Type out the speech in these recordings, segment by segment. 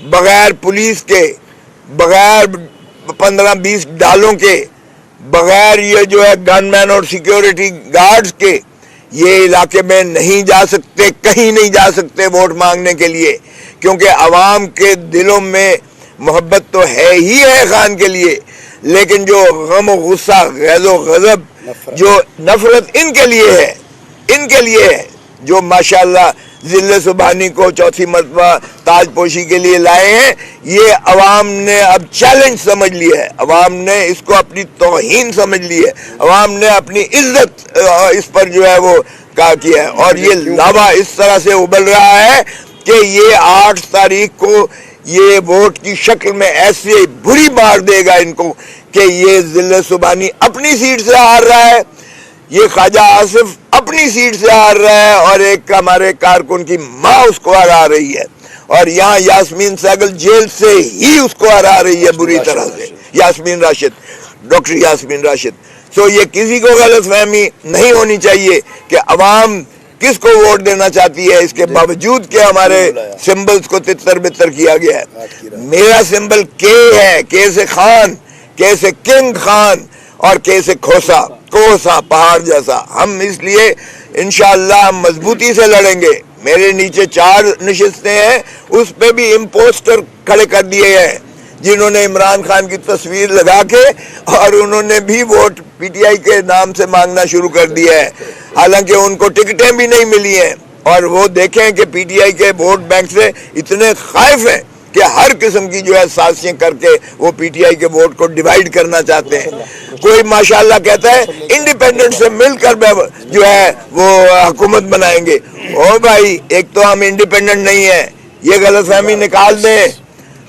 بغیر پولیس کے، بغیر 15-20 ڈالوں کے، بغیر یہ جو ہے گن مین اور سیکیورٹی گارڈز کے یہ علاقے میں نہیں جا سکتے، کہیں نہیں جا سکتے ووٹ مانگنے کے لیے، کیونکہ عوام کے دلوں میں محبت تو ہے ہی ہے خان کے لیے، لیکن جو غم و غصہ، غیظ و غضب، جو نفرت ان کے لیے ہے، ان کے لیے ہے، جو ماشاءاللہ ذل سبحانی کو چوتھی مرتبہ تاج پوشی کے لیے لائے ہیں، یہ عوام نے اب چیلنج سمجھ لیا ہے، عوام نے اس کو اپنی توہین سمجھ لی ہے، عوام نے اپنی عزت اس پر جو ہے وہ کیا ہے، اور یہ لاوا اس طرح سے ابل رہا ہے کہ یہ 8 تاریخ کو یہ ووٹ کی شکل میں ایسے بری مار دے گا ان کو کہ یہ ذل سبحانی اپنی سیٹ سے ہار رہا ہے، یہ خواجہ آصف اپنی سیٹ سے ہار رہا ہے، اور ایک ہمارے کارکن کی ماں اس کو ہرا رہی ہے، اور یہاں یاسمین سہگل جیل سے ہی اس کو ہرا رہی ہے بری طرح سے، یاسمین راشد، ڈاکٹر یاسمین راشد۔ سو یہ کسی کو غلط فہمی نہیں ہونی چاہیے کہ عوام کس کو ووٹ دینا چاہتی ہے، اس کے باوجود کہ ہمارے سمبلز کو تتر بتر کیا گیا ہے۔ میرا سمبل کے ہے، کے سے خان، کے سے کنگ خان، اور کے سے کوسا پہاڑ جیسا۔ ہم اس لیے انشاءاللہ ہم مضبوطی سے لڑیں گے۔ میرے نیچے 4 نشستیں ہیں، اس پہ بھی امپوسٹر کھڑے کر دیے ہیں جنہوں نے عمران خان کی تصویر لگا کے، اور انہوں نے بھی ووٹ پی ٹی آئی کے نام سے مانگنا شروع کر دیا ہے، حالانکہ ان کو ٹکٹیں بھی نہیں ملی ہیں، اور وہ دیکھیں کہ پی ٹی آئی کے ووٹ بینک سے اتنے خائف ہیں کہ ہر قسم کی جو ہے سازشیں کر کے وہ پی ٹی آئی کے ووٹ کو ڈیوائیڈ کرنا چاہتے ہیں۔ کوئی ماشاءاللہ کہتا ہے انڈیپینڈنٹ سے مل کر جو ہے وہ حکومت بنائیں گے۔ او بھائی، ایک تو ہم انڈیپینڈنٹ نہیں ہیں، یہ غلط فہمی نکال دیں۔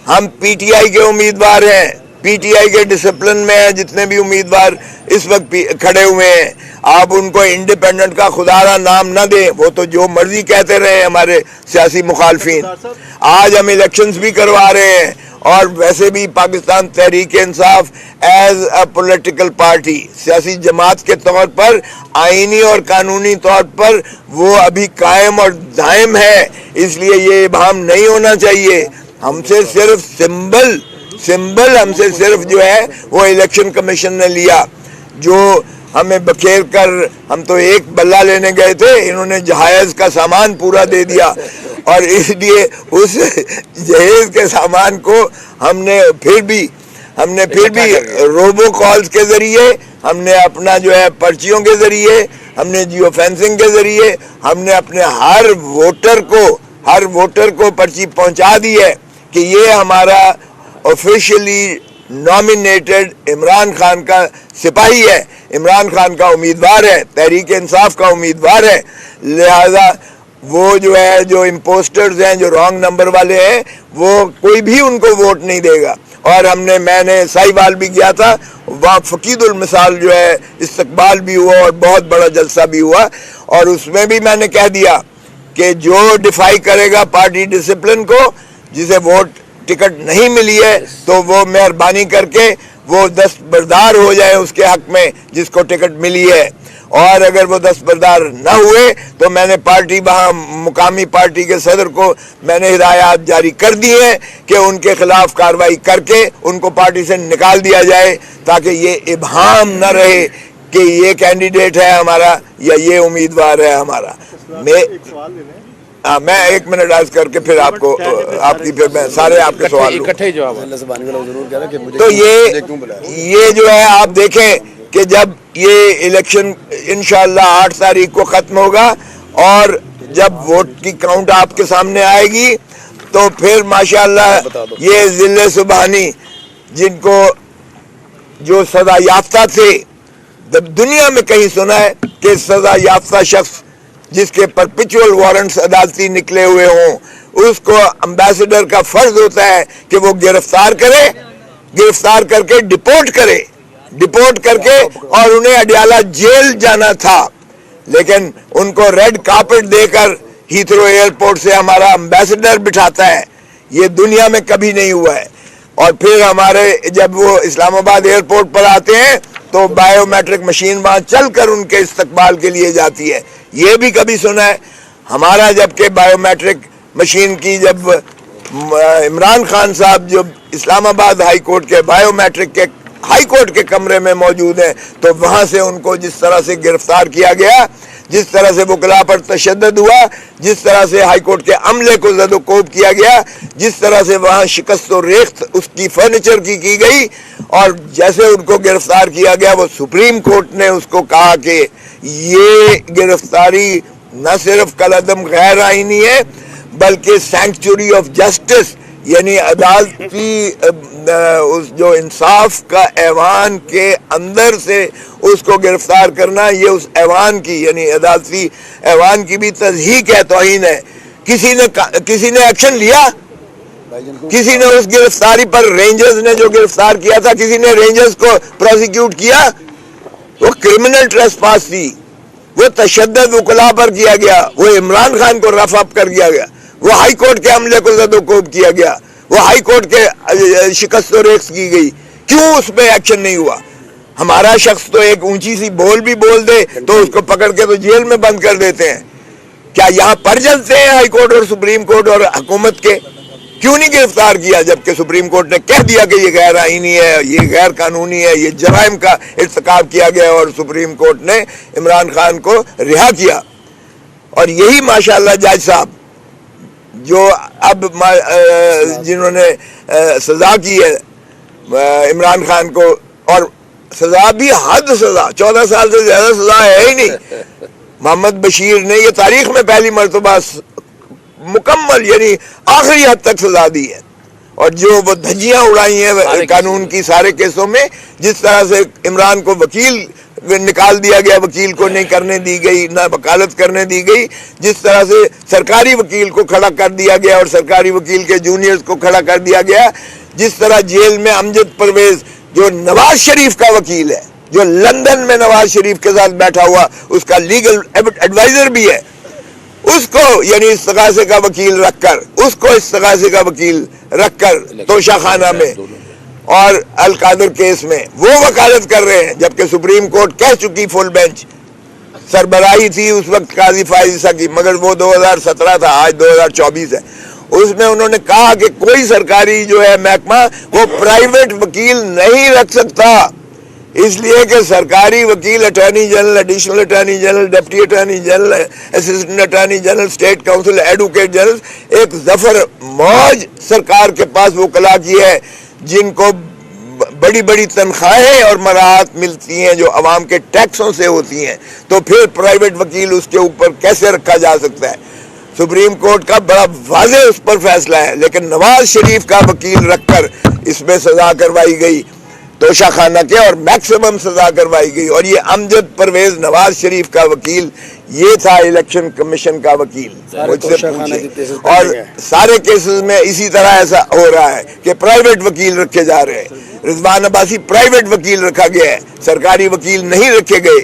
ہم پی ٹی آئی کے امیدوار ہیں، پی ٹی آئی کے ڈسپلن میں ہیں جتنے بھی امیدوار اس وقت کھڑے ہوئے ہیں۔ آپ ان کو انڈیپینڈنٹ کا خدا را نام نہ دیں، وہ تو جو مرضی کہتے رہے ہمارے سیاسی مخالفین۔ آج ہم الیکشنز بھی کروا رہے ہیں، اور ویسے بھی Pakistan Tehreek Insaf as a political party, سیاسی جماعت کے طور پر، آئینی اور قانونی طور پر وہ ابھی قائم اور دائم ہے، اس لیے یہ ابہام نہیں ہونا چاہیے۔ ہم سے صرف سمبل ہم سے صرف جو ہے وہ الیکشن کمیشن نے لیا، جو ہمیں بکھیر کر، ہم تو ایک بلہ لینے گئے تھے، انہوں نے جہائز کا سامان پورا دے دیا، اور اس لیے اس جہیز کے سامان کو ہم نے پھر بھی روبو کالز کے ذریعے، ہم نے اپنا جو ہے پرچیوں کے ذریعے، ہم نے جیو فینسنگ کے ذریعے، ہم نے اپنے ہر ووٹر کو پرچی پہنچا دی ہے کہ یہ ہمارا آفیشلی نامینیٹڈ عمران خان کا سپاہی ہے، عمران خان کا امیدوار ہے، تحریک انصاف کا امیدوار ہے۔ لہذا وہ جو ہے، جو امپوسٹرز ہیں، جو رانگ نمبر والے ہیں، وہ کوئی بھی ان کو ووٹ نہیں دے گا۔ اور میں نے ساہیوال بھی گیا تھا، وہاں فقید المثال جو ہے استقبال بھی ہوا اور بہت بڑا جلسہ بھی ہوا، اور اس میں بھی میں نے کہہ دیا کہ جو ڈیفائی کرے گا پارٹی ڈسپلن کو، جسے ووٹ ٹکٹ نہیں ملی ہے، تو وہ مہربانی کر کے وہ دستبردار ہو جائے اس کے حق میں جس کو ٹکٹ ملی ہے، اور اگر وہ دستبردار نہ ہوئے تو میں نے وہاں مقامی پارٹی کے صدر کو میں نے ہدایات جاری کر دی ہیں کہ ان کے خلاف کارروائی کر کے ان کو پارٹی سے نکال دیا جائے، تاکہ یہ ابہام نہ رہے کہ یہ کینڈیڈیٹ ہے ہمارا یا یہ امیدوار ہے ہمارا۔ میں 1 منٹ عرض کر کے پھر آپ کی پھر میں سارے آپ کے سوال تو یہ جو ہے آپ دیکھیں کہ جب یہ الیکشن انشاءاللہ 8 تاریخ کو ختم ہوگا، اور جب ووٹ کی کاؤنٹ آپ کے سامنے آئے گی، تو پھر ماشاءاللہ یہ ذل سبحانی جن کو جو سزا یافتہ تھے، دنیا میں کہیں سنا ہے کہ سزا یافتہ شخص جس کے پرپیچول وارنٹس عدالتی نکلے ہوئے ہوں، اس کو امبیسڈر کا فرض ہوتا ہے کہ وہ گرفتار کر کے ڈپورٹ کر کے اور انہیں اڈیالہ جیل جانا تھا، لیکن ان کو ریڈ کارپٹ دے کر ہیتھرو ایئرپورٹ سے ہمارا امبیسڈر بٹھاتا ہے۔ یہ دنیا میں کبھی نہیں ہوا ہے۔ اور پھر ہمارے جب وہ اسلام آباد ایئرپورٹ پر آتے ہیں تو بائیو میٹرک مشین وہاں چل کر ان کے استقبال کے لیے جاتی ہے۔ یہ بھی کبھی سنا ہے؟ ہمارا جبکہ بائیو میٹرک مشین کی جب عمران خان صاحب جو اسلام آباد ہائی کورٹ کے بایو میٹرک کے ہائی کورٹ کے کمرے میں موجود ہیں، تو وہاں سے ان کو جس طرح سے گرفتار کیا گیا، جس طرح سے وکلاء پر تشدد ہوا، جس طرح سے ہائی کورٹ کے عملے کو زد و کوب کیا گیا، جس طرح سے وہاں شکست و ریخت اس کی فرنیچر کی گئی، اور جیسے ان کو گرفتار کیا گیا، وہ سپریم کورٹ نے اس کو کہا کہ یہ گرفتاری نہ صرف کالعدم غیر آئینی ہے بلکہ سینکچوری آف جسٹس، یعنی عدالتی اس جو انصاف کا ایوان کے اندر سے اس کو گرفتار کرنا، یہ اس ایوان کی یعنی عدالتی ایوان کی بھی تضحیق ہے، توہین ہے۔ کسی نے ایکشن لیا؟ کسی نے اس گرفتاری پر رینجرز نے جو گرفتار کیا تھا، کسی نے رینجرز کو پروسیکیوٹ کیا؟ وہ کرمنل ٹریسپاس تھی، وہ تشدد وکلاء پر کیا گیا، وہ عمران خان کو رف اپ کر دیا گیا، وہ ہائی کورٹ کے عملے کو زد و کوب کیا گیا، وہ ہائی کورٹ کے شکست و ریخت کی گئی، کیوں اس پہ ایکشن نہیں ہوا؟ ہمارا شخص تو ایک اونچی سی بول بھی بول دے تو اس کو پکڑ کے تو جیل میں بند کر دیتے ہیں۔ کیا یہاں پر جلتے ہیں ہائی کورٹ اور سپریم کورٹ اور حکومت کے؟ کیوں نہیں گرفتار کیا جبکہ سپریم کورٹ نے کہہ دیا کہ یہ غیر آئینی ہے، یہ غیر قانونی ہے، یہ جرائم کا ارتکاب کیا گیا، اور سپریم کورٹ نے عمران خان کو رہا کیا۔ اور یہی ماشاءاللہ جج صاحب جو اب جنہوں نے سزا کی ہے عمران خان کو، اور سزا بھی حد سزا، 14 سال سے زیادہ سزا ہے ہی نہیں۔ محمد بشیر نے یہ تاریخ میں پہلی مرتبہ مکمل یعنی آخری حد تک سزا دی ہے، اور جو وہ دھجیاں اڑائی ہیں قانون کی سارے کیسوں میں، جس طرح سے عمران کو وکیل نکال دیا گیا، وکیل کو نہیں کرنے دی گئی، نہ وکالت کرنے دی گئی، جس طرح سے سرکاری وکیل کو کھڑا کر دیا گیا اور سرکاری وکیل کے جونیئرز کو کھڑا کر دیا گیا، جس طرح جیل میں امجد پرویز جو نواز شریف کا وکیل ہے، جو لندن میں نواز شریف کے ساتھ بیٹھا ہوا اس کا لیگل ایڈوائزر بھی ہے، اس کو یعنی استغاثے کا وکیل رکھ کر، اس کو استغاثے کا وکیل رکھ کر توشہ خانہ میں اور القادر کیس میں وہ وکالت کر رہے ہیں، جبکہ سپریم کورٹ کہہ چکی، فل بینچ سربراہی تھی اس وقت قاضی فائز عیسیٰ کی، مگر وہ 2017 تھا، آج 2024 ہے، اس میں انہوں نے کہا کہ کوئی سرکاری جو ہے محکمہ وہ پرائیویٹ وکیل نہیں رکھ سکتا، اس لیے کہ سرکاری وکیل attorney general, additional attorney general, deputy attorney general, assistant attorney general, state council, advocate general, ایک ظفر موج سرکار کے پاس وکلاء کی ہے جن کو بڑی بڑی تنخواہیں اور مراحت ملتی ہیں جو عوام کے ٹیکسوں سے ہوتی ہیں، تو پھر پرائیویٹ وکیل اس کے اوپر کیسے رکھا جا سکتا ہے؟ سپریم کورٹ کا بڑا واضح اس پر فیصلہ ہے، لیکن نواز شریف کا وکیل رکھ کر اس میں سزا کروائی گئی توشہ خانہ کے، اور میکسیمم سزا کروائی گئی، اور یہ امجد پرویز نواز شریف کا وکیل یہ تھا الیکشن کمیشن کا وکیل، مجھ سے پوچھے، اور سارے کیسز میں اسی طرح ایسا ہو رہا ہے کہ پرائیویٹ وکیل رکھے جا رہے ہیں۔ رضوان عباسی پرائیویٹ وکیل رکھا گیا ہے، سرکاری وکیل نہیں رکھے گئے،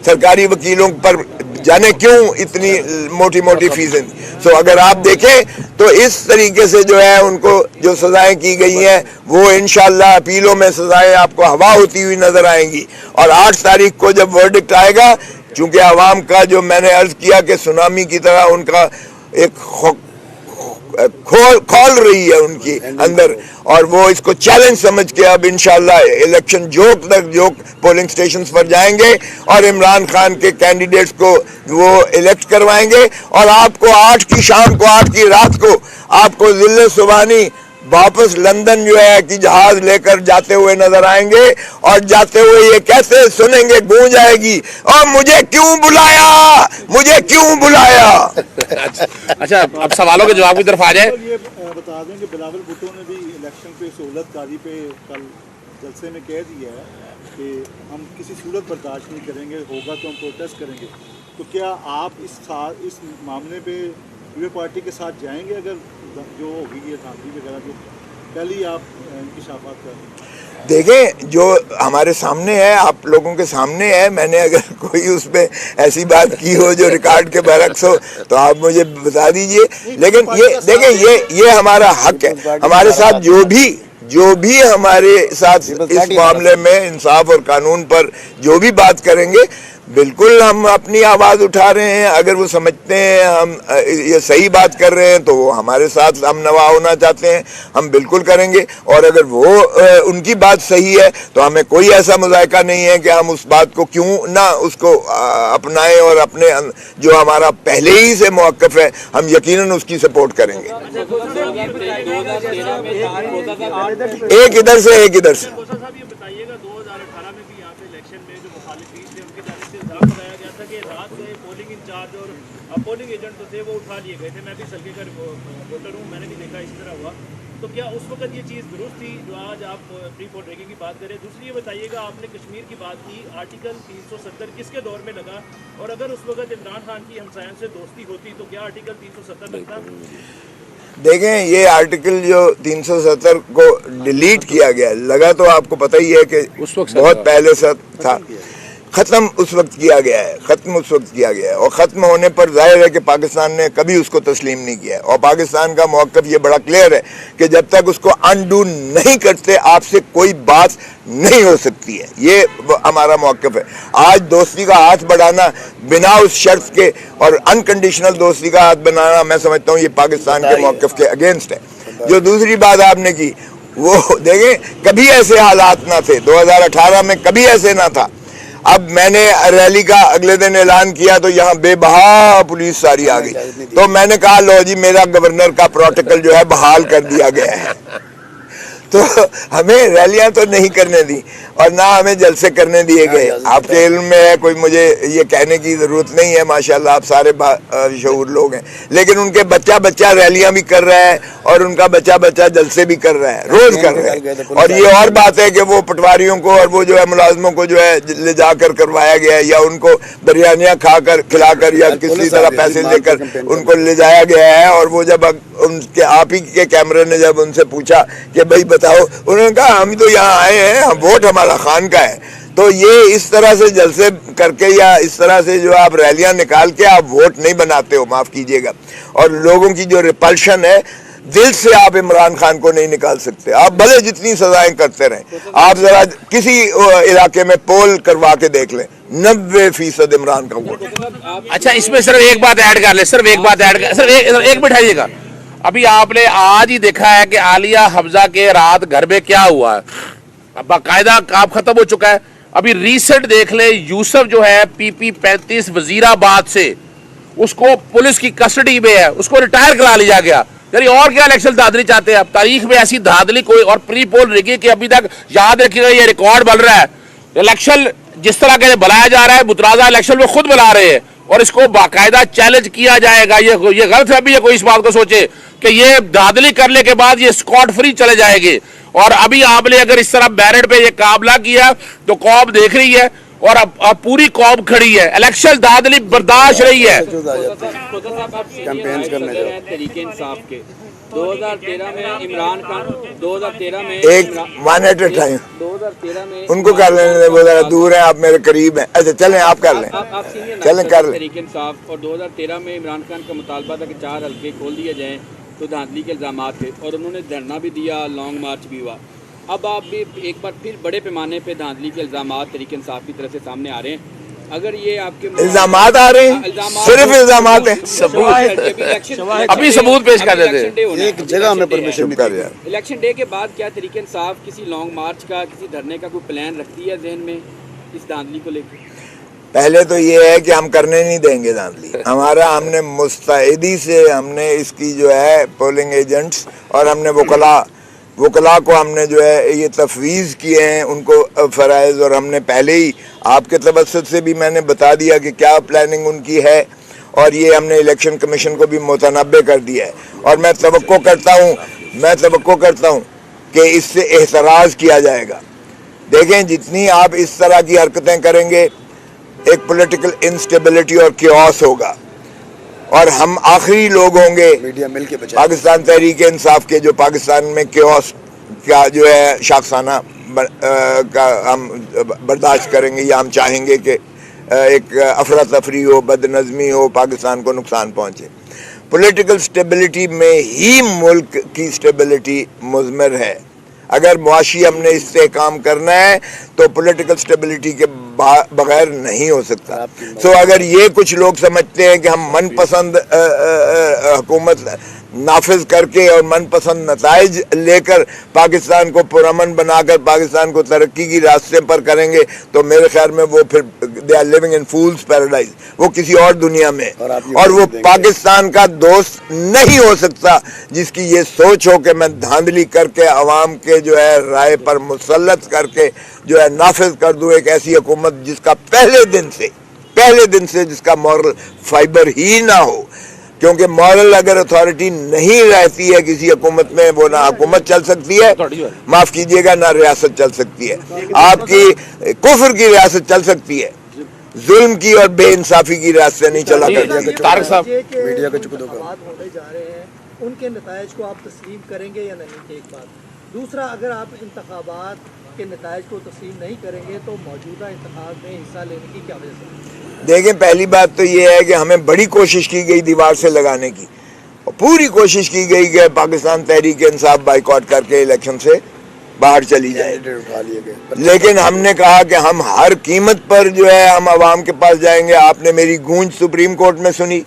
سرکاری وکیلوں پر جانے کیوں اتنی موٹی موٹی فیسیں۔ سو اگر آپ دیکھیں تو اس طریقے سے جو ہے ان کو جو سزائیں کی گئی ہیں وہ انشاءاللہ اپیلوں میں سزائیں آپ کو ہوا ہوتی ہوئی نظر آئیں گی، اور 8 تاریخ کو جب ورڈکٹ آئے گا، چونکہ عوام کا جو میں نے عرض کیا کہ سونامی کی طرح ان کا ایک کھول رہی ہے ان کی اندر، اور وہ اس کو چیلنج سمجھ کے اب انشاءاللہ الیکشن جوک تک جوک پولنگ سٹیشنز پر جائیں گے اور عمران خان کے کینڈیڈیٹس کو وہ الیکٹ کروائیں گے، اور آپ کو 8 کی شام کو 8 کی رات کو آپ کو ذل سبحانی واپس لندن جو ہے کہ جہاز لے کر جاتے ہوئے نظر آئیں گے، اور جاتے ہوئے یہ کیسے سنیں گے، گونج آئے گی، اور مجھے کیوں بلایا، مجھے کیوں بلایا۔ اچھا اب سوالوں کے جواب کی طرف آ جائیں۔ یہ بتا دیں کہ بلاول بھٹو نے بھی الیکشن پہ سہولت کاری پہ کل جلسے میں کہہ دیا ہے کہ ہم کسی صورت برداشت نہیں کریں گے، ہوگا تو ہم پروٹیسٹ کریں گے، تو کیا آپ اس معاملے پہ لیبر پارٹی کے ساتھ جائیں گے اگر جو ہوگی یہ دھاندلی وغیرہ جو پہلے آپ انکشافات کریں؟ دیکھیں جو ہمارے سامنے ہے، آپ لوگوں کے سامنے ہے، میں نے اگر کوئی اس میں ایسی بات کی ہو جو ریکارڈ کے برعکس ہو تو آپ مجھے بتا دیجئے، لیکن یہ دیکھیں یہ ہمارا حق ہے، ہمارے ساتھ جو بھی ہمارے ساتھ اس معاملے میں انصاف اور قانون پر جو بھی بات کریں گے بالکل ہم اپنی آواز اٹھا رہے ہیں. اگر وہ سمجھتے ہیں ہم یہ صحیح بات کر رہے ہیں تو وہ ہمارے ساتھ ہم نوا ہونا چاہتے ہیں, ہم بالکل کریں گے. اور اگر وہ ان کی بات صحیح ہے تو ہمیں کوئی ایسا مذائقہ نہیں ہے کہ ہم اس بات کو کیوں نہ اس کو اپنائیں, اور اپنے جو ہمارا پہلے ہی سے موقف ہے ہم یقیناً اس کی سپورٹ کریں گے. ایک ادھر سے ایک ادھر سے. پولنگ ایجنٹ تو تھے وہ اٹھا لیے گئے تھے, میں بھی سلکے کا ووٹر ہوں, میں نے بھی دیکھا اسی طرح ہوا. تو کیا اس وقت یہ چیز درست تھی جو آج آپ پری پول ریگنگ کی بات کریں؟ دوسری یہ بتائیے گا, آپ نے کشمیر کی بات کی, آرٹیکل 370 کس کے دور میں لگا, اور اگر اس وقت عمران خان کی ہمسایوں سے دوستی ہوتی تو کیا آرٹیکل 370 لگتا؟ دیکھیں یہ آرٹیکل جو 370 کو ڈیلیٹ کیا گیا لگا تو آپ کو پتہ ہی ہے کہ بہت پہلے سے تھا. ختم اس وقت کیا گیا ہے, ختم اس وقت کیا گیا ہے, اور ختم ہونے پر ظاہر ہے کہ پاکستان نے کبھی اس کو تسلیم نہیں کیا ہے. اور پاکستان کا موقف یہ بڑا کلیئر ہے کہ جب تک اس کو انڈو نہیں کرتے آپ سے کوئی بات نہیں ہو سکتی ہے. یہ ہمارا موقف ہے. آج دوستی کا ہاتھ بڑھانا بنا اس شرط کے اور انکنڈیشنل دوستی کا ہاتھ بنانا میں سمجھتا ہوں یہ پاکستان کے موقف کے اگینسٹ ہے. جو دوسری بات آپ نے کی وہ دیکھیں کبھی ایسے حالات نہ تھے, 2018 میں کبھی ایسے نہ تھا. اب میں نے ریلی کا اگلے دن اعلان کیا تو یہاں بے بہا پولیس ساری آ گئی, تو میں نے کہا لو جی میرا گورنر کا پروٹوکول جو ہے بحال کر دیا گیا ہے. تو ہمیں ریلیاں تو نہیں کرنے دی اور نہ ہمیں جلسے کرنے دیے گئے. آپ کے علم میں ہے, کوئی مجھے یہ کہنے کی ضرورت نہیں ہے, ماشاءاللہ آپ سارے شعور لوگ ہیں, لیکن ان کے بچہ ریلیاں بھی کر رہا ہے اور ان کا بچہ جلسے بھی کر رہا ہے, روز کر رہا ہے. اور یہ اور بات ہے کہ وہ پٹواریوں کو اور وہ جو ہے ملازموں کو جو ہے لے جا کر کروایا گیا ہے, یا ان کو بریانیاں کھلا کر یا کسی طرح پیسے لے کر ان کو لے جایا گیا ہے. اور وہ جب ان کے آپ ہی کے کیمرے نے جب ان سے پوچھا کہ بھائی بتاؤ, انہوں نے کہا ہم تو یہاں آئے ہیں, ووٹ ہمارا خان کا ہے. تو یہ اس طرح سے جلسے کر کے یا اس طرح سے جو آپ ریلیاں نکال کے آپ ووٹ نہیں بناتے ہو, معاف کیجئے گا. اور لوگوں کی جو ریپلشن ہے, دل سے آپ عمران خان کو نہیں نکال سکتے. آپ بھلے جتنی سزائیں کرتے رہیں, آپ ذرا کسی علاقے میں پول کروا کے دیکھ لیں, 90% عمران کا ووٹ. اچھا اس میں صرف ایک بات ایڈ کر لیں, صرف ایک بات ایڈ کر, صرف ایک بٹھائیے گا. ابھی آپ نے آج ہی دیکھا ہے کہ عالیہ حفظہ کے رات گھر میں کیا ہوا ہے, باقاعدہ کام ختم ہو چکا ہے. ابھی ریسنٹ دیکھ لیں, یوسف جو ہے PP 35 وزیر آباد سے اس کو پولیس کی کسٹڈی میں ہے, اس کو ریٹائر کرا لیا گیا. یعنی اور کیا الیکشن دھاندلی چاہتے ہیں آپ؟ تاریخ میں ایسی دھاندلی کوئی, اور پری پول ریگنگ کے ابھی تک یاد رکھیے گا یہ ریکارڈ بن رہا ہے. الیکشن جس طرح کے بلایا جا رہا ہے, متنازع الیکشن میں خود بلا رہے ہیں, اور اس کو باقاعدہ چیلنج کیا جائے گا. یہ غلط ہے ابھی یہ کوئی اس بات کو سوچے کہ یہ دھاندلی کرنے کے بعد یہ اسکاٹ فری چلے جائیں گے. اور ابھی آپ نے اگر اس طرح بیرٹ پہ یہ قابلہ کیا تو قوم دیکھ رہی ہے, اور اب پوری قوم کھڑی ہے. الیکشن دھاندلی برداشت رہی ہے. تحریک انصاف کے 2013 میں عمران خان 2013 میں ایک 1 ایٹ اے ٹائم 2013 میں ان کو کر لینے, وہ ذرا دور ہیں, آپ میرے قریب ہیں. اچھا چلیں آپ کر لیں, آپ سینئر چلیں کر لیں. تحریک انصاف, اور 2013 میں عمران خان کا مطالبہ تھا کہ 4 حلقے کھول دیے جائیں, تو دھاندلی کے الزامات تھے, اور انہوں نے دھرنا بھی دیا, لانگ مارچ بھی ہوا. اب آپ بھی ایک بار پھر بڑے پیمانے پہ دھاندلی کے الزامات تحریک انصاف کی طرف سے سامنے آ رہے ہیں. اگر یہ آپ کے الزامات آ رہے ہیں, صرف الزامات ہیں, ابھی ثبوت پیش کر دیتے ہیں. ایک جگہ میں پرمیشن الیکشن ڈے کے بعد کیا تحریک انصاف کسی لانگ مارچ کا, کسی دھرنے کا کوئی پلان رکھتی ہے ذہن میں اس دھاندلی کو لے کے؟ پہلے تو یہ ہے کہ ہم کرنے نہیں دیں گے دھاندلی. ہمارا ہم نے مستعدی سے ہم نے اس کی جو ہے پولنگ ایجنٹس اور ہم نے وکلاء کو ہم نے جو ہے یہ تفویض کیے ہیں ان کو فرائض, اور ہم نے پہلے ہی آپ کے توسط سے بھی میں نے بتا دیا کہ کیا پلاننگ ان کی ہے, اور یہ ہم نے الیکشن کمیشن کو بھی متنبع کر دیا ہے. اور میں توقع کرتا ہوں کہ اس سے احتراز کیا جائے گا. دیکھیں جتنی آپ اس طرح کی حرکتیں کریں گے ایک پولیٹیکل انسٹیبلٹی اور کیوس ہوگا, اور ہم آخری لوگ ہوں گے پاکستان تحریک انصاف کے جو پاکستان میں کیوس کا جو ہے شاخسانہ کا ہم برداشت کریں گے, یا ہم چاہیں گے کہ ایک افراتفری ہو, بد نظمی ہو, پاکستان کو نقصان پہنچے. پولیٹیکل سٹیبلٹی میں ہی ملک کی سٹیبلٹی مضمر ہے. اگر معاشی ہم نے استحکام کرنا ہے تو پولیٹیکل سٹیبلٹی کے بغیر نہیں ہو سکتا. سو اگر یہ کچھ لوگ سمجھتے ہیں کہ ہم من پسند حکومت نافذ کر کے اور من پسند نتائج لے کر پاکستان کو پرامن بنا کر پاکستان کو ترقی کی راستے پر کریں گے تو میرے خیال میں وہ پھر they are living in fool's paradise, وہ کسی اور دنیا میں، اور وہ پاکستان کا دوست نہیں ہو سکتا جس کی یہ سوچ ہو کہ میں دھاندلی کر کے عوام کے جو ہے رائے پر مسلط کر کے جو ہے نافذ کر دوں ایک ایسی حکومت جس کا پہلے دن سے جس کا مورل فائبر ہی نہ ہو. کیونکہ مورل اگر اتھارٹی نہیں رہتی ہے کسی حکومت میں وہ نہ حکومت چل سکتی ہے، معاف کیجئے گا، نہ ریاست چل سکتی ہے. آپ کی کفر کی ریاست چل سکتی ہے، ظلم کی اور بے انصافی کی ریاست سے نہیں چلا کرتی. طارق صاحب میڈیا کے انتخابات ہونے جا رہے ہیں، ان کے نتائج کو آپ تسلیم کریں گے یا نہیں؟ ایک بات. دوسرا، اگر آپ انتخابات کے نتائج کو تسلیم نہیں کریں گے تو موجودہ انتخاب میں حصہ لینے کی کیا وجہ ہے؟ دیکھیں، پہلی بات تو یہ ہے کہ ہمیں بڑی کوشش کی گئی دیوار سے لگانے کی، پوری کوشش کی گئی کہ پاکستان تحریک انصاف بائیکاٹ کر کے الیکشن سے باہر چلی جائے، لیکن ہم نے کہا کہ ہم ہر قیمت پر جو ہے ہم عوام کے پاس جائیں گے. آپ نے میری گونج سپریم کورٹ میں سنی.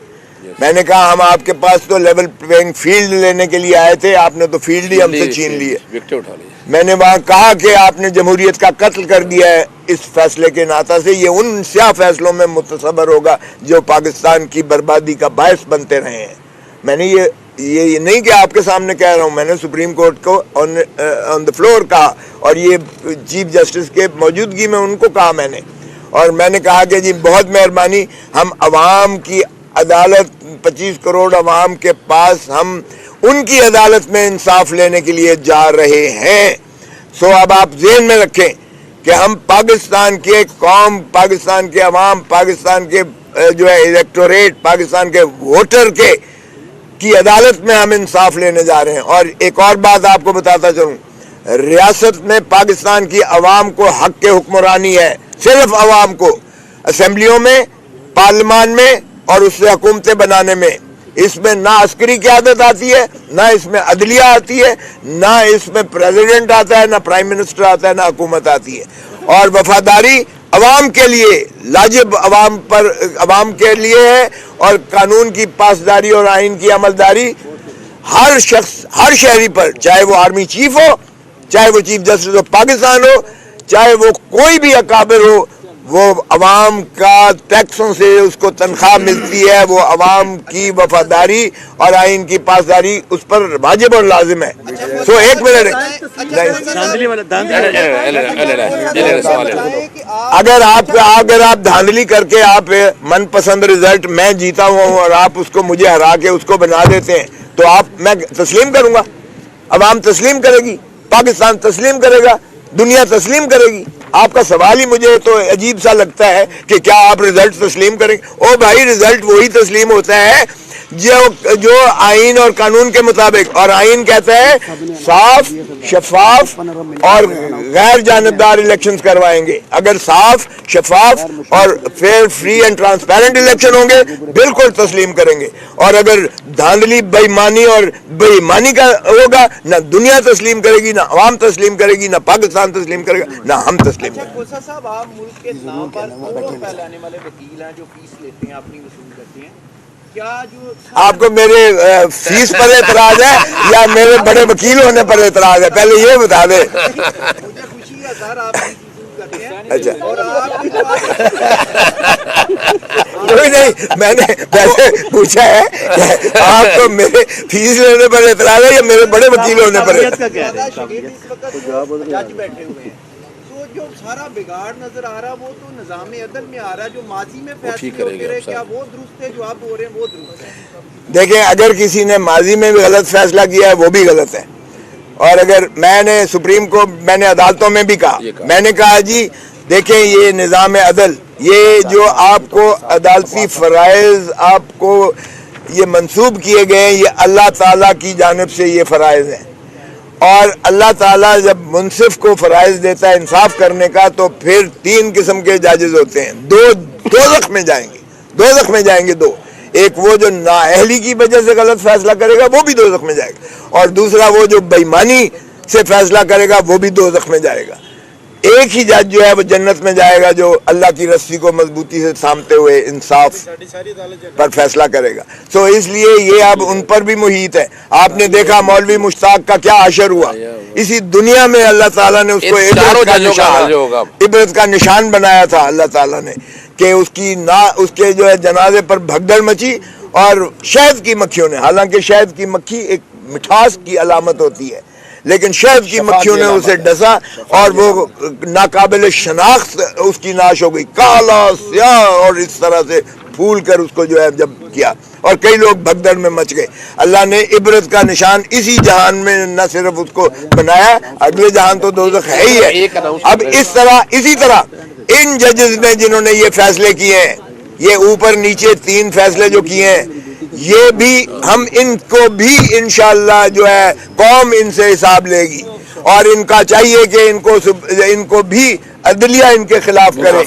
میں نے کہا ہم آپ کے پاس تو لیول پلینگ فیلڈ لینے کے لیے آئے تھے، آپ نے تو فیلڈ ہی ہم سے چھین لی ہے. میں نے وہاں کہا کہ آپ نے جمہوریت کا قتل کر دیا ہے اس فیصلے کے ناطا سے، یہ ان سیاہ فیصلوں میں متصور ہوگا جو پاکستان کی بربادی کا باعث بنتے رہے ہیں. میں نے یہ نہیں کہ آپ کے سامنے کہہ رہا ہوں، میں نے سپریم کورٹ کو آن دا فلور کہا، اور یہ چیف جسٹس کے موجودگی میں ان کو کہا میں نے. اور میں نے کہا کہ جی بہت مہربانی، ہم عوام کی عدالت 25 کروڑ عوام کے پاس ہم ان کی عدالت میں انصاف لینے کے لیے جا رہے ہیں. سو اب آپ ذہن میں رکھیں کہ ہم پاکستان کے قوم، پاکستان کے عوام، پاکستان کے جو ہے الیکٹوریٹ، پاکستان کے ووٹر کی عدالت میں ہم انصاف لینے جا رہے ہیں. اور ایک اور بات آپ کو بتاتا چلوں، ریاست میں پاکستان کی عوام کو حق کے حکمرانی ہے، صرف عوام کو، اسمبلیوں میں، پارلیمان میں اور اس سے حکومتیں بنانے میں. اس میں نہ عسکری قیادت آتی ہے، نہ اس میں عدلیہ آتی ہے، نہ اس میں پریزیڈنٹ آتا ہے، نہ پرائم منسٹر آتا ہے، نہ حکومت آتی ہے. اور وفاداری عوام کے لیے، لاجب عوام کے لیے ہے، اور قانون کی پاسداری اور آئین کی عملداری ہر شخص، ہر شہری پر، چاہے وہ آرمی چیف ہو، چاہے وہ چیف جسٹس آف پاکستان ہو، چاہے وہ کوئی بھی اکابر ہو، وہ عوام کا ٹیکسوں سے اس کو تنخواہ ملتی ہے، وہ عوام کی وفاداری اور آئین کی پاسداری اس پر واجب اور لازم ہے. سو ایک منٹ، اگر آپ دھاندلی کر کے آپ من پسند رزلٹ میں جیتا ہوں اور آپ اس کو مجھے ہرا کے اس کو بنا دیتے ہیں تو میں تسلیم کروں گا، عوام تسلیم کرے گی، پاکستان تسلیم کرے گا، دنیا تسلیم کرے گی. آپ کا سوال ہی مجھے تو عجیب سا لگتا ہے کہ کیا آپ رزلٹ تسلیم کریں گے؟ او بھائی، رزلٹ وہی تسلیم ہوتا ہے جو آئین اور قانون کے مطابق، اور آئین کہتا ہے صاف، شفاف اور غیر جانبدار الیکشنز کروائیں گے. اگر صاف، شفاف اور fair, free and transparent election ہوں گے بالکل تسلیم کریں گے. اور اگر دھاندلی، بے ایمانی کا ہوگا، نہ دنیا تسلیم کرے گی، نہ عوام تسلیم کرے گی، نہ پاکستان تسلیم کرے گا، نہ ہم تسلیم کریں گے. کوسا صاحب، آپ ملک کے نام پر توڑ پھیلانے والے وکیل ہیں جو فیس لیتے ہیں، اپنی وصول کرتے ہیں. کیا جو آپ کو میرے فیس پر اعتراض ہے یا میرے بڑے وکیل ہونے پر اعتراض ہے؟ پہلے یہ بتا دیں. مجھے خوشی ہے سر، آپ فیس وصول کرتے ہیں. اچھا، اور آپ کوئی نہیں، میں نے ویسے پوچھا ہے کہ آپ کو میرے فیس لینے پر اعتراض ہے یا میرے بڑے وکیل ہونے پر اعتراض ہے؟ اس وقت جو جج بیٹھے ہوئے ہیں، تو جو سارا بگاڑ نظر آ رہا وہ تو نظام عدل میں آ رہا ہے. جو ماضی میں فیصلے ہوتے رہے، کیا وہ درست ہے؟ جو آپ بول رہے ہیں وہ درست ہے؟ دیکھیں، اگر کسی نے ماضی میں بھی غلط فیصلہ کیا ہے وہ بھی غلط ہے. اور اگر میں نے سپریم کو، میں نے عدالتوں میں بھی کہا، میں نے کہا جی دیکھیں، یہ نظام عدل، یہ جو آپ کو عدالتی فرائض آپ کو یہ منسوب کیے گئے ہیں، یہ اللہ تعالیٰ کی جانب سے یہ فرائض ہیں. اور اللہ تعالیٰ جب منصف کو فرائض دیتا ہے انصاف کرنے کا تو پھر 3 قسم کے ججز ہوتے ہیں. دوزخ میں جائیں گے دو. ایک وہ جو نااہلی کی وجہ سے غلط فیصلہ کرے گا وہ بھی دوزخ میں جائے گا، اور دوسرا وہ جو بےایمانی سے فیصلہ کرے گا وہ بھی دوزخ میں جائے گا. ایک ہی جج جو ہے وہ جنت میں جائے گا جو اللہ کی رسی کو مضبوطی سے تھامتے ہوئے انصاف پر فیصلہ کرے گا. سو اس لیے یہ اب ان پر بھی محیط ہے. آپ نے دیکھا مولوی مشتاق کا کیا عشر ہوا, اسی دنیا میں اللہ تعالیٰ نے اس کو عبرت کا نشان بنایا تھا اللہ تعالیٰ نے, کہ اس کے جو ہے جنازے پر بھگدڑ مچی اور شہد کی مکھیوں نے, حالانکہ شہد کی مکھی ایک مٹھاس کی علامت ہوتی ہے, لیکن شہد کی مکھیوں نے اسے ڈسا اور وہ ناقابل شناخت اس کی ناش ہو گئی, کالا سیاہ, اور اس طرح سے پھول کر اس کو جو ہے جب کیا, اور کئی لوگ بھگدڑ میں مچ گئے. اللہ نے عبرت کا نشان اسی جہان میں نہ صرف اس کو بنایا, اگلے جہان تو دوزخ ہے ہی ہے. اب اسی طرح ان ججز نے جنہوں نے یہ فیصلے کیے ہیں, یہ اوپر نیچے 3 فیصلے جو کیے ہیں, یہ بھی ہم ان کو بھی انشاءاللہ جو ہے قوم ان سے حساب لے گی, اور ان کا چاہیے کہ ان کو بھی عدلیہ ان کے خلاف کرے.